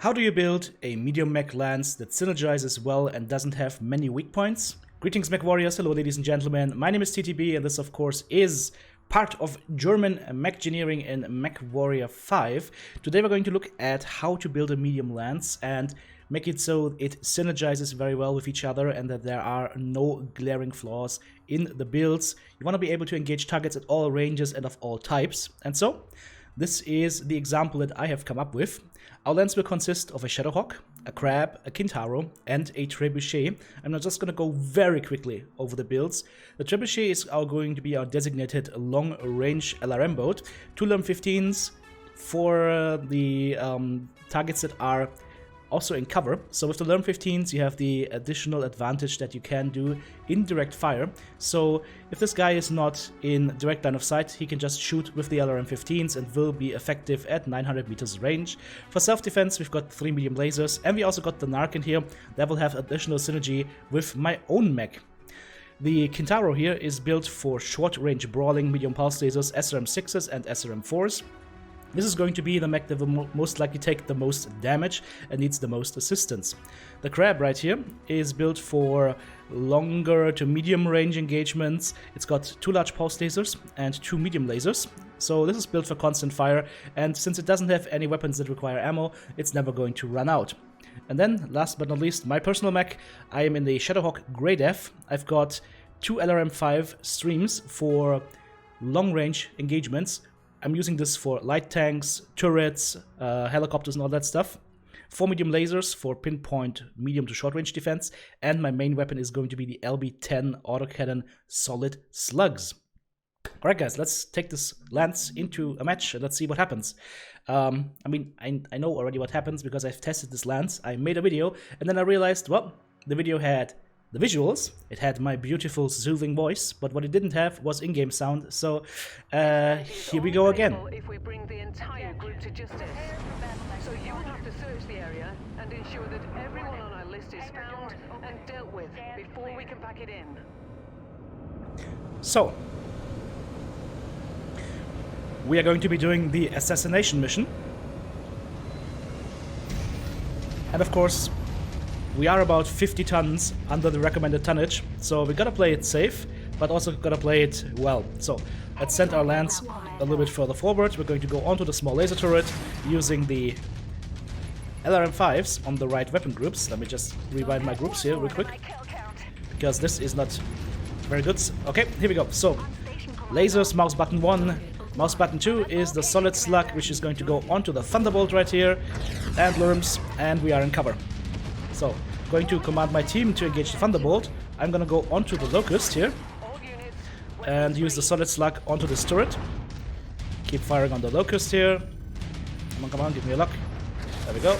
How do you build a medium mech lance that synergizes well and doesn't have many weak points? Greetings mech warriors, hello ladies and gentlemen, my name is TTB and this of course is part of German mech engineering in Mechwarrior 5. Today we're going to look at how to build a medium lance and make it so it synergizes very well with each other and that there are no glaring flaws in the builds. You want to be able to engage targets at all ranges and of all types. And so, this is the example that I have come up with. Our lance will consist of a Shadowhawk, a Crab, a Kintaro, and a Trebuchet. I'm just going to go very quickly over the builds. The Trebuchet is going to be our designated long-range LRM boat. 2 LRM-15s for the targets that are also in cover. So with the LRM-15s you have the additional advantage that you can do indirect fire. So if this guy is not in direct line of sight, he can just shoot with the LRM-15s and will be effective at 900 meters range. For self-defense we've got 3 medium lasers and we also got the Narc in here that will have additional synergy with my own mech. The Kintaro here is built for short-range brawling medium pulse lasers, SRM-6s and SRM-4s. This is going to be the mech that will most likely take the most damage and needs the most assistance. The Crab right here is built for longer to medium range engagements. It's got 2 large pulse lasers and 2 medium lasers. So this is built for constant fire, and since it doesn't have any weapons that require ammo, it's never going to run out. And then, last but not least, my personal mech. I am in the Shadowhawk Grey Def. I've got 2 LRM-5 streams for long range engagements. I'm using this for light tanks, turrets, helicopters and all that stuff. 4 medium lasers for pinpoint medium to short range defense, and my main weapon is going to be the LB-10 autocannon solid slugs. Alright guys, let's take this lance into a match and let's see what happens. I know already what happens because I've tested this lance. I made a video and then I realized, well, the video had the visuals, it had my beautiful soothing voice, but what it didn't have was in-game sound, so here we go again. If we bring the entire group to justice. So you will have to search the area and ensure that everyone on our list is found and dealt with before we can pack it in. So, we are going to be doing the assassination mission. And of course, we are about 50 tons under the recommended tonnage, so we gotta play it safe, but also gotta play it well. So let's send our lance a little bit further forward. We're going to go onto the small laser turret using the LRM-5s on the right weapon groups. Let me just rewind my groups here real quick, because this is not very good. Okay, here we go. So, lasers, mouse button 1. Mouse button 2 is the solid slug, which is going to go onto the Thunderbolt right here, and LRMs, and we are in cover. So, going to command my team to engage the Thunderbolt. I'm gonna go onto the Locust here and use the solid slug onto this turret. Keep firing on the Locust here. Come on, give me a lock. There we go.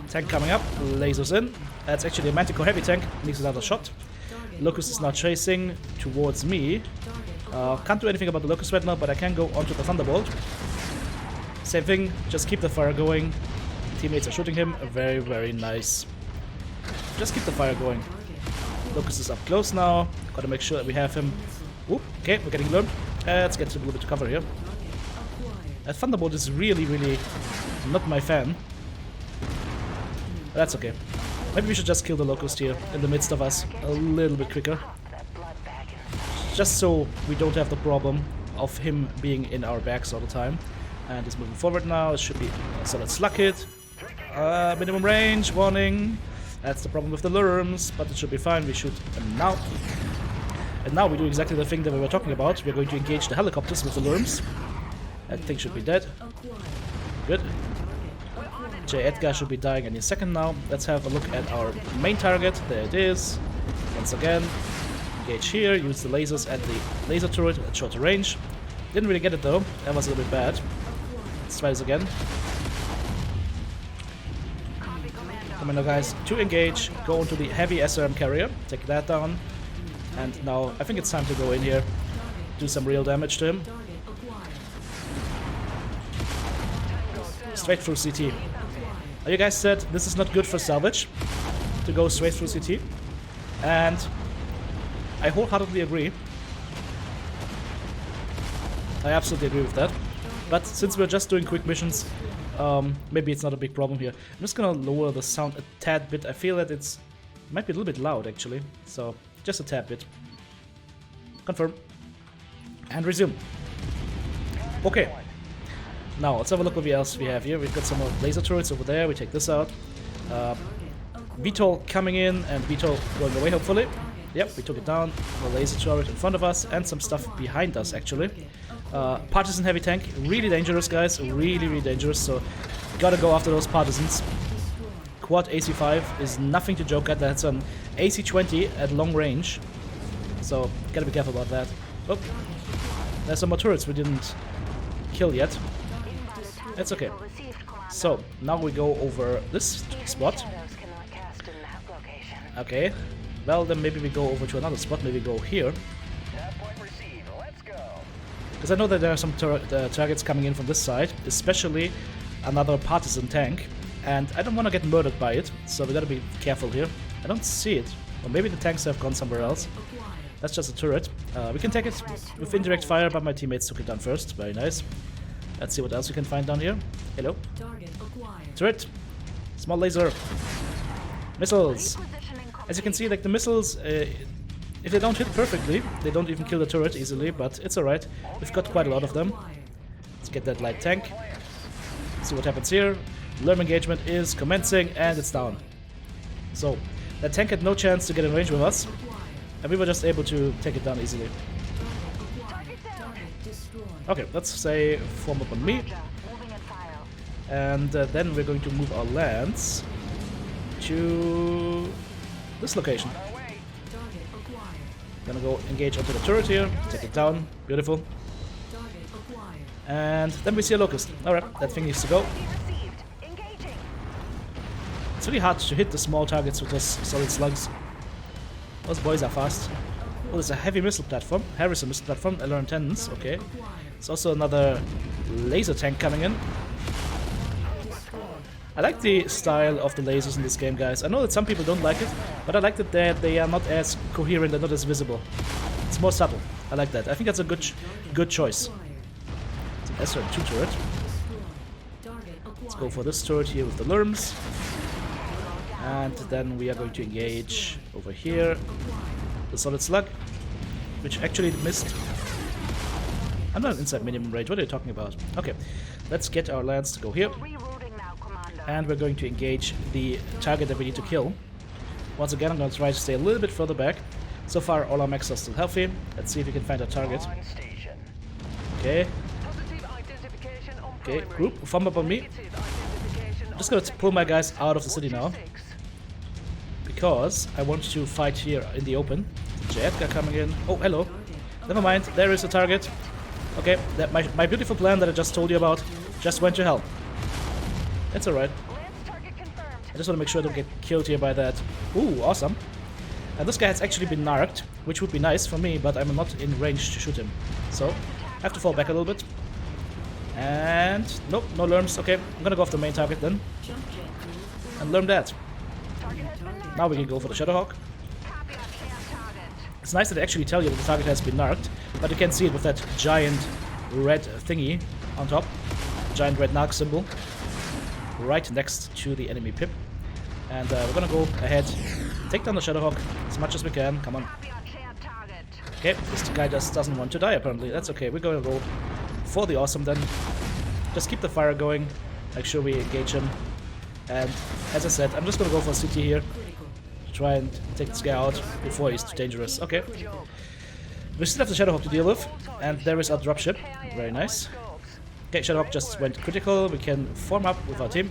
Tank coming up, lasers in. That's actually a Manticore heavy tank, needs another shot. Locust is now chasing towards me. Can't do anything about the Locust right now, but I can go onto the Thunderbolt. Same thing, just keep the fire going. Teammates are shooting him, very, very nice. Just keep the fire going. Locust is up close now. Gotta make sure that we have him. Oop, okay, we're getting lured. Let's get a little bit of cover here. That Thunderbolt is really, really not my fan. But that's okay. Maybe we should just kill the Locust here in the midst of us a little bit quicker. Just so we don't have the problem of him being in our backs all the time. And he's moving forward now. It should be a solid slug hit. Minimum range, warning. That's the problem with the LRMs, but it should be fine. We shoot them now. And now we do exactly the thing that we were talking about. We're going to engage the helicopters with the LRMs. That thing should be dead. Good. J. Edgar should be dying any second now. Let's have a look at our main target. There it is. Once again, engage here. Use the lasers at the laser turret at shorter range. Didn't really get it though. That was a little bit bad. Let's try this again. Come on now guys, to engage, go into the heavy SRM carrier, take that down, and now I think it's time to go in here, do some real damage to him. Straight through CT. You guys said this is not good for salvage, to go straight through CT, and I wholeheartedly agree. I absolutely agree with that. But since we're just doing quick missions, maybe it's not a big problem here. I'm just gonna lower the sound a tad bit. I feel that it might be a little bit loud actually, so just a tad bit. Confirm. And resume. Okay. Now let's have a look what else we have here. We've got some more laser turrets over there. We take this out. VTOL coming in and VTOL going away hopefully. Yep, we took it down. The laser turret in front of us and some stuff behind us actually. Partisan heavy tank, really dangerous guys, really dangerous, so gotta go after those partisans. Quad AC5 is nothing to joke at, that's an AC20 at long range, so gotta be careful about that. Oh, there's some more turrets we didn't kill yet. That's okay. So, now we go over this spot. Okay, well then maybe we go over to another spot, maybe go here. Because I know that there are some targets coming in from this side, especially another partisan tank, and I don't want to get murdered by it, so we gotta be careful here. I don't see it, or maybe the tanks have gone somewhere else. That's just a turret. We can take it with indirect fire, but my teammates took it down first. Very nice. Let's see what else we can find down here. Hello. Turret. Small laser. Missiles. As you can see, like the missiles, if they don't hit perfectly, they don't even kill the turret easily, but it's alright. We've got quite a lot of them. Let's get that light tank. See what happens here. Alarm engagement is commencing, and it's down. So, that tank had no chance to get in range with us, and we were just able to take it down easily. Okay, let's say form up on me. And then we're going to move our lands to this location. Gonna go engage onto the turret here, take it down, beautiful. And then we see a locust. Alright, that thing needs to go. It's really hard to hit the small targets with those solid slugs. Those boys are fast. Oh, there's a heavy missile platform, Harrison missile platform, LR antennas, okay. There's also another laser tank coming in. I like the style of the lasers in this game, guys. I know that some people don't like it, but I like that they are not as coherent and not as visible. It's more subtle. I like that. I think that's a good choice. It's an SR2 turret. Let's go for this turret here with the Lurms. And then we are going to engage over here. The solid slug, which actually missed. I'm not inside minimum range. What are you talking about? Okay, let's get our lands to go here. And we're going to engage the target that we need to kill. Once again, I'm going to try to stay a little bit further back. So far, all our mechs are still healthy. Let's see if we can find a target. Okay. Okay, group, form up on me. I'm just going to pull my guys out of the city now, because I want to fight here in the open. Jet guy coming in. Oh, hello. Never mind, there is a target. Okay, that my beautiful plan that I just told you about just went to hell. It's alright. I just want to make sure I don't get killed here by that. Ooh, awesome. And this guy has actually been narked, which would be nice for me, but I'm not in range to shoot him. So, I have to fall back a little bit. And nope, no Lurms. Okay, I'm gonna go off the main target then. And Lurm that. Now we can go for the Shadowhawk. It's nice that they actually tell you that the target has been narked, but you can see it with that giant red thingy on top. Giant red narc symbol. Right next to the enemy pip. And we're gonna go ahead, take down the Shadowhawk as much as we can. Come on. Okay, this guy just doesn't want to die apparently. That's okay, we're gonna go for the awesome then. Just keep the fire going, make sure we engage him. And as I said, I'm just gonna go for CT here. Try and take this guy out before he's too dangerous. Okay. We still have the Shadowhawk to deal with, and there is our dropship. Very nice. Okay, Shadowhawk just went critical. We can form up with our team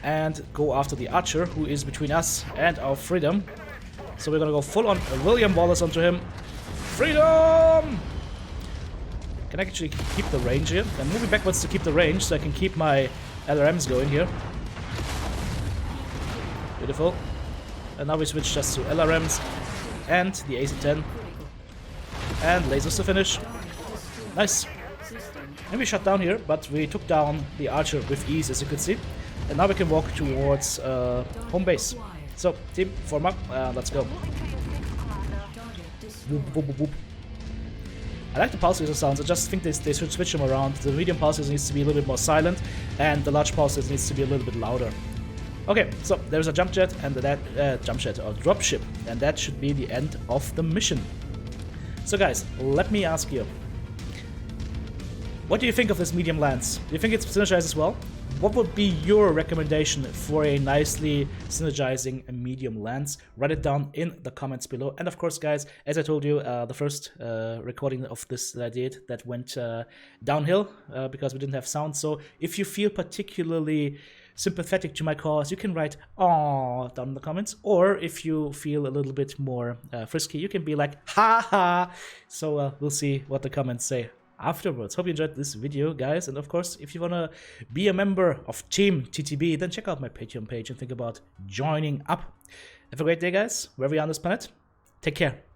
and go after the archer, who is between us and our freedom. So we're gonna go full on William Wallace onto him. Freedom! Can I actually keep the range here? I'm moving backwards to keep the range so I can keep my LRMs going here. Beautiful. And now we switch just to LRMs and the AC-10. And lasers to finish. Nice. And we shut down here, but we took down the archer with ease, as you can see. And now we can walk towards home base. So, team, form up. Let's go. Whoop, whoop, whoop, whoop. I like the pulse sounds. I just think they should switch them around. The medium pulse needs to be a little bit more silent, and the large pulse needs to be a little bit louder. Okay, so there's a jump jet and that jump jet or drop ship, and that should be the end of the mission. So guys, let me ask you, what do you think of this medium lance? Do you think it's synergized as well? What would be your recommendation for a nicely synergizing medium lance? Write it down in the comments below. And of course, guys, as I told you, the first recording of this that I did, that went downhill because we didn't have sound. So if you feel particularly sympathetic to my cause, you can write "aww" down in the comments. Or if you feel a little bit more frisky, you can be like "ha ha." So we'll see what the comments say afterwards. Hope you enjoyed this video, guys, and of course, if you want to be a member of Team TTB, then check out my Patreon page and think about joining up. Have a great day, guys, wherever you are on this planet. Take care.